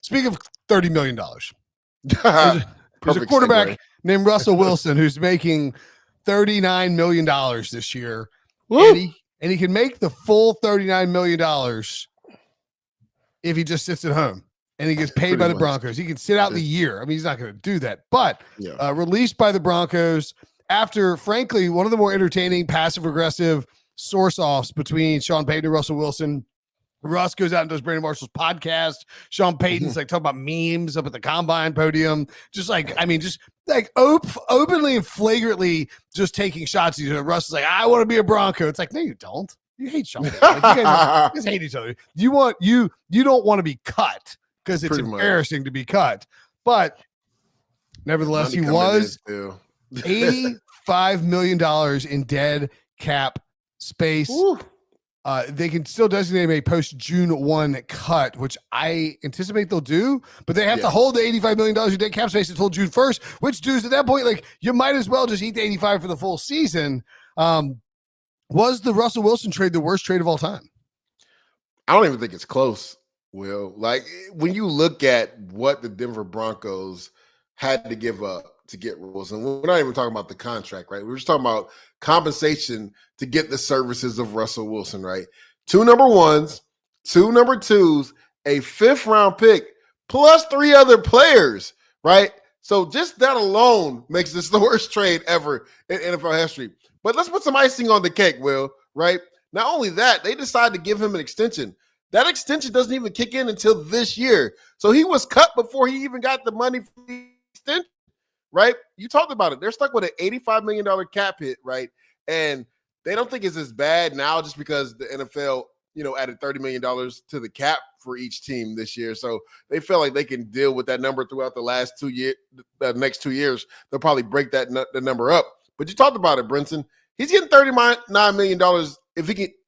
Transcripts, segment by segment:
Speaking of $30 million, there's a Perfect quarterback segue. named Russell Wilson who's making $39 million this year. Woo! And he can make the full $39 million if he just sits at home and he gets paid by the Broncos. He can sit out the year. I mean, he's not going to do that, but released by the Broncos after, frankly, one of the more entertaining passive-aggressive source-offs between Sean Payton and Russell Wilson. Russ goes out and does Brandon Marshall's podcast. Sean Payton's like talking about memes up at the combine podium. Just openly and flagrantly just taking shots at each other. Russ is like, I want to be a Bronco. It's like, no, you don't. You hate Sean Payton. Like, you guys just hate each other. You don't want to be cut because it's embarrassing to be cut. But nevertheless, he was $85 million in dead cap space. They can still designate him a post-June 1 cut, which I anticipate they'll do, but they have to hold the $85 million in dead cap space until June 1st, which dudes at that point, like, you might as well just eat the 85 for the full season. Was the Russell Wilson trade the worst trade of all time? I don't even think it's close, Will. Like, when you look at what the Denver Broncos had to give up to get Wilson, we're not even talking about the contract, right? We're just talking about compensation to get the services of Russell Wilson, right? 2 number ones, 2 number twos, a 5th round pick, plus 3 other players, right? So just that alone makes this the worst trade ever in NFL history. But let's put some icing on the cake, Will, right? Not only that, they decided to give him an extension. That extension doesn't even kick in until this year. So he was cut before he even got the money for the extension. Right? You talked about it. They're stuck with an $85 million cap hit, right? And they don't think it's as bad now just because the NFL, added $30 million to the cap for each team this year. So they feel like they can deal with that number throughout the last 2 years. The next 2 years, they'll probably break the number up. But you talked about it, Brinson. He's getting $39 million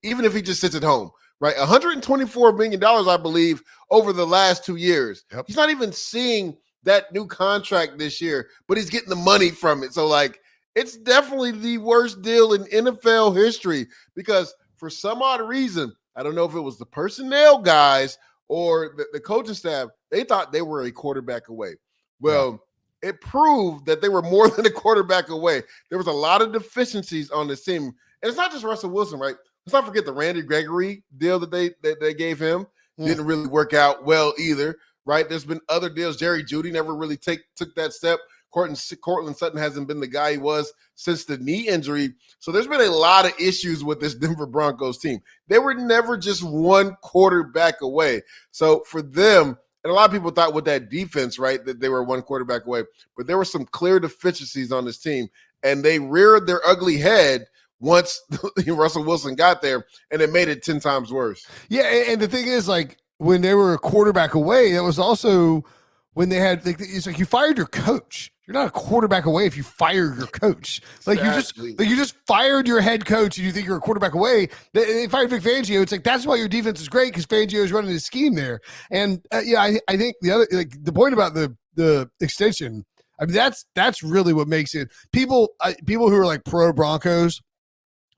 even if he just sits at home, right? $124 million, I believe, over the last 2 years. Yep. He's not even seeing that new contract this year, but he's getting the money from it. So, like, it's definitely the worst deal in NFL history because for some odd reason, I don't know if it was the personnel guys or the coaching staff, they thought they were a quarterback away. Well, it proved that they were more than a quarterback away. There was a lot of deficiencies on this team. And it's not just Russell Wilson, right? Let's not forget the Randy Gregory deal that they gave him. Didn't really work out well either. Right, there's been other deals. Jerry Jeudy never really took that step. Cortland Sutton hasn't been the guy he was since the knee injury. So there's been a lot of issues with this Denver Broncos team. They were never just one quarterback away. So for them, and a lot of people thought with that defense, right, that they were one quarterback away. But there were some clear deficiencies on this team, and they reared their ugly head once Russell Wilson got there, and it made it 10 times worse. Yeah, and the thing is, like, when they were a quarterback away, that was also when they had, it's like you fired your coach. You're not a quarterback away if you fire your coach. Like, exactly. you just fired your head coach and you think you're a quarterback away. They fired Vic Fangio. It's like, that's why your defense is great because Fangio is running his scheme there. And I think the other, like, the point about the extension, I mean, that's really what makes it. People who are like pro Broncos,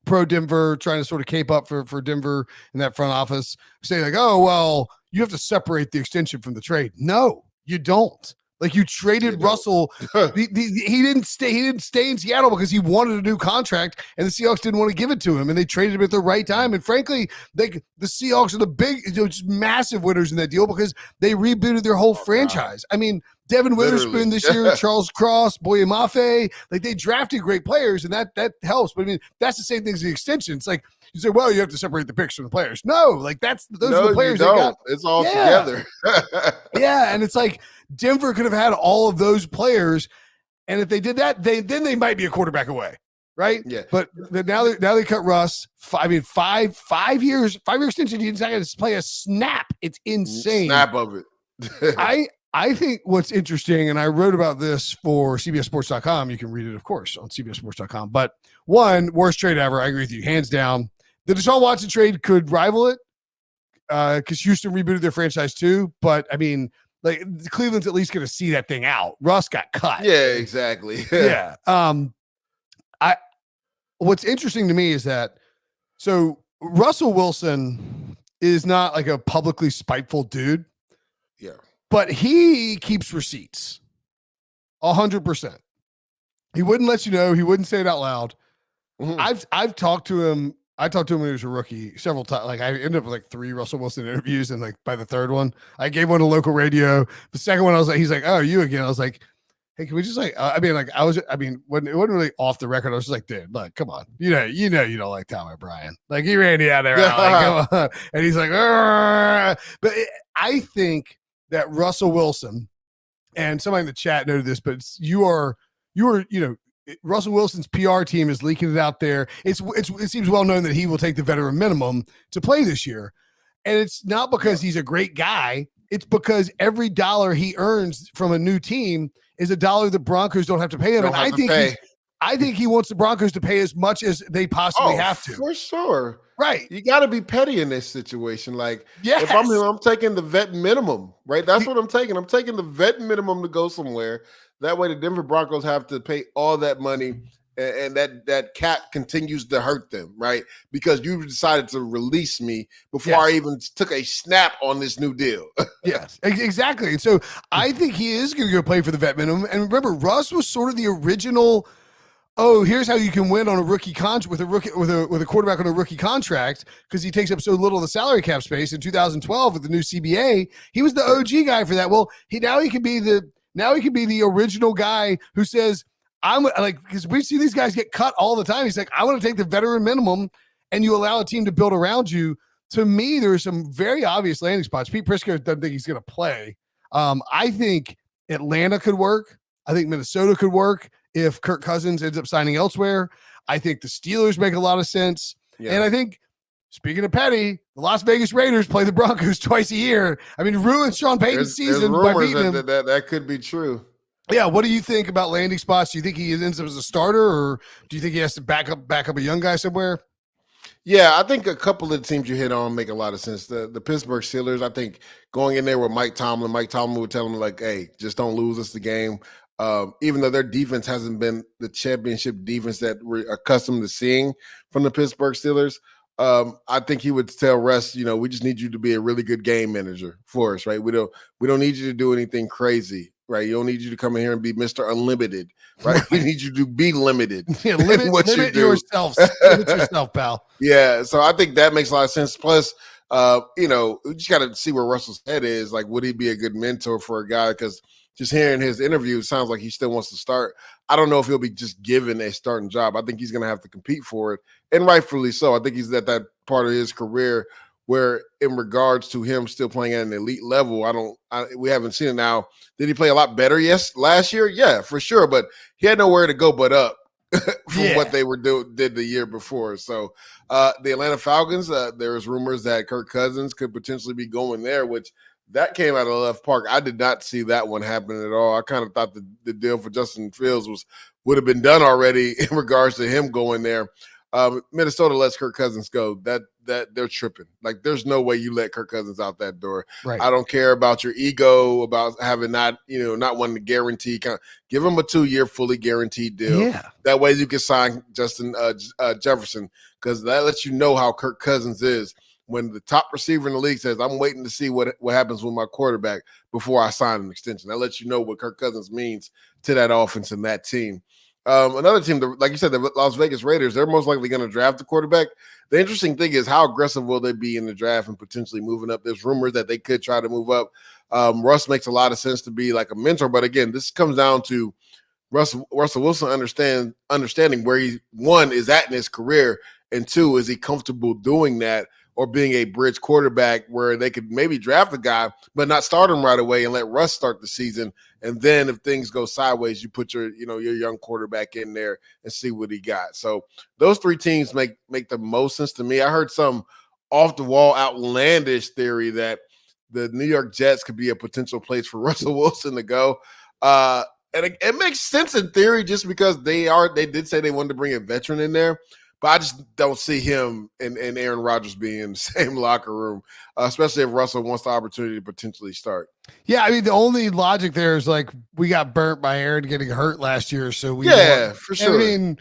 pro Denver, trying to sort of cape up for Denver in that front office, say like, oh, well, you have to separate the extension from the trade. No, you don't. Like, you traded Russell. He didn't stay in Seattle because he wanted a new contract, and the Seahawks didn't want to give it to him, and they traded him at the right time. And frankly, the Seahawks are the big, just massive winners in that deal because they rebooted their whole franchise. I mean, Devin Witherspoon this year, Charles Cross, Boye Mafe, like, they drafted great players, and that helps. But I mean, that's the same thing as the extension. It's like, you say, well, you have to separate the picks from the players. No, like, those are the players they got. It's all together. Yeah, and it's like Denver could have had all of those players, and if they did that, then they might be a quarterback away, right? Yeah. But now they cut Russ. 5 years, 5-year extension. He's not going to play a snap. It's insane. Snap of it. I think what's interesting, and I wrote about this for CBSSports.com. You can read it, of course, on CBSSports.com. But one, worst trade ever. I agree with you, hands down. The Deshaun Watson trade could rival it because Houston rebooted their franchise too. But, I mean, like, Cleveland's at least going to see that thing out. Russ got cut. Yeah, exactly. Yeah. What's interesting to me is that, so Russell Wilson is not like a publicly spiteful dude. Yeah. but he keeps receipts 100%. He wouldn't let you know. He wouldn't say it out loud. I've talked to him. I talked to him when he was a rookie several times. Like I ended up with like 3 Russell Wilson interviews, and like by the third one, I gave one to local radio. The second one, I was like, he's like, "Oh, you again?" I was like, "Hey, can we just like?" When it wasn't really off the record. I was just like, "Dude, look, come on, you know, you don't like Tom O'Brien. Like he ran you out there, like, come on." And he's like, "Argh." I think that Russell Wilson, and somebody in the chat noted this, but Russell Wilson's PR team is leaking it out there. It seems well known that he will take the veteran minimum to play this year. And it's not because he's a great guy. It's because every dollar he earns from a new team is a dollar the Broncos don't have to pay him. And I think he wants the Broncos to pay as much as they possibly have to. For sure. Right. You got to be petty in this situation. Like, yes. If I'm him, I'm taking the vet minimum, right? That's what I'm taking. I'm taking the vet minimum to go somewhere. That way the Denver Broncos have to pay all that money, and that cap continues to hurt them, right? Because you decided to release me before I even took a snap on this new deal. Yes, exactly. And so I think he is going to go play for the vet minimum. And remember, Russ was sort of the original, here's how you can win on a rookie contract with a quarterback on a rookie contract, because he takes up so little of the salary cap space. In 2012 with the new CBA, he was the OG guy for that. Well, he can be the original guy who says, I'm like, because we see these guys get cut all the time. He's like, I want to take the veteran minimum, and you allow a team to build around you. To me, there's some very obvious landing spots. Pete Prisco doesn't think he's going to play. I think Atlanta could work. I think Minnesota could work if Kirk Cousins ends up signing elsewhere. I think the Steelers make a lot of sense. Yeah. And I think, speaking of petty, the Las Vegas Raiders play the Broncos twice a year. I mean, ruin Sean Payton's season by beating him. That could be true. Yeah, what do you think about landing spots? Do you think he ends up as a starter, or do you think he has to back up a young guy somewhere? Yeah, I think a couple of the teams you hit on make a lot of sense. The Pittsburgh Steelers, I think going in there with Mike Tomlin would tell him, like, hey, just don't lose us the game. Even though their defense hasn't been the championship defense that we're accustomed to seeing from the Pittsburgh Steelers, I think he would tell Russ, we just need you to be a really good game manager for us, right? We don't need you to do anything crazy. Right, you don't need you to come in here and be Mr. Unlimited, right? We need you to be limited. Yeah, limit yourself. Limit yourself, pal. Yeah, so I think that makes a lot of sense. Plus, we just got to see where Russell's head is. Like, would he be a good mentor for a guy? Because just hearing his interview, it sounds like he still wants to start. I don't know if he'll be just given a starting job. I think he's going to have to compete for it, and rightfully so. I think he's at that part of his career where, in regards to him still playing at an elite level, we haven't seen it now. Did he play a lot better? Yes, last year, yeah, for sure. But he had nowhere to go but up from what they did the year before. So the Atlanta Falcons, there's rumors that Kirk Cousins could potentially be going there, which that came out of left park. I did not see that one happen at all. I kind of thought the deal for Justin Fields would have been done already in regards to him going there. Minnesota lets Kirk Cousins go. That they're tripping. Like, there's no way you let Kirk Cousins out that door. Right. I don't care about your ego, about having not wanting to guarantee. Give him a 2-year fully guaranteed deal. Yeah. That way you can sign Justin Jefferson, because that lets you know how Kirk Cousins is. When the top receiver in the league says, I'm waiting to see what happens with my quarterback before I sign an extension. That lets you know what Kirk Cousins means to that offense and that team. Another team, like you said, the Las Vegas Raiders, they're most likely going to draft the quarterback. The interesting thing is, how aggressive will they be in the draft and potentially moving up? There's rumors that they could try to move up. Russ makes a lot of sense to be like a mentor. But again, this comes down to Russell Wilson understanding where he, one, is at in his career, and two, is he comfortable doing that, or being a bridge quarterback where they could maybe draft a guy but not start him right away and let Russ start the season. And then if things go sideways, you put your young quarterback in there and see what he got. So those 3 teams make the most sense to me. I heard some off the wall outlandish theory that the New York Jets could be a potential place for Russell Wilson to go. And it makes sense in theory, just because they did say they wanted to bring a veteran in there. But I just don't see him and Aaron Rodgers being in the same locker room, especially if Russell wants the opportunity to potentially start. Yeah, I mean, the only logic there is, like, we got burnt by Aaron getting hurt last year, so we for sure. I mean,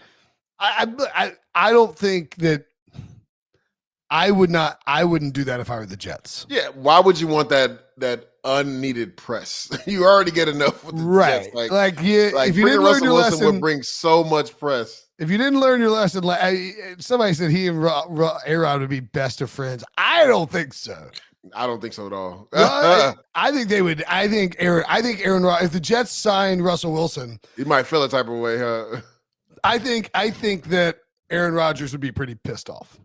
I don't think that I wouldn't do that if I were the Jets. Yeah, why would you want that unneeded press. You already get enough with the Right. Jets. Like if you didn't learn Russell your Wilson lesson, would bring so much press. if you didn't learn your lesson, somebody said he and Aaron would be best of friends. I don't think so. I don't think so at all. I think they would. I think Aaron. If the Jets signed Russell Wilson, You might feel a type of way, huh? I think that Aaron Rodgers would be pretty pissed off.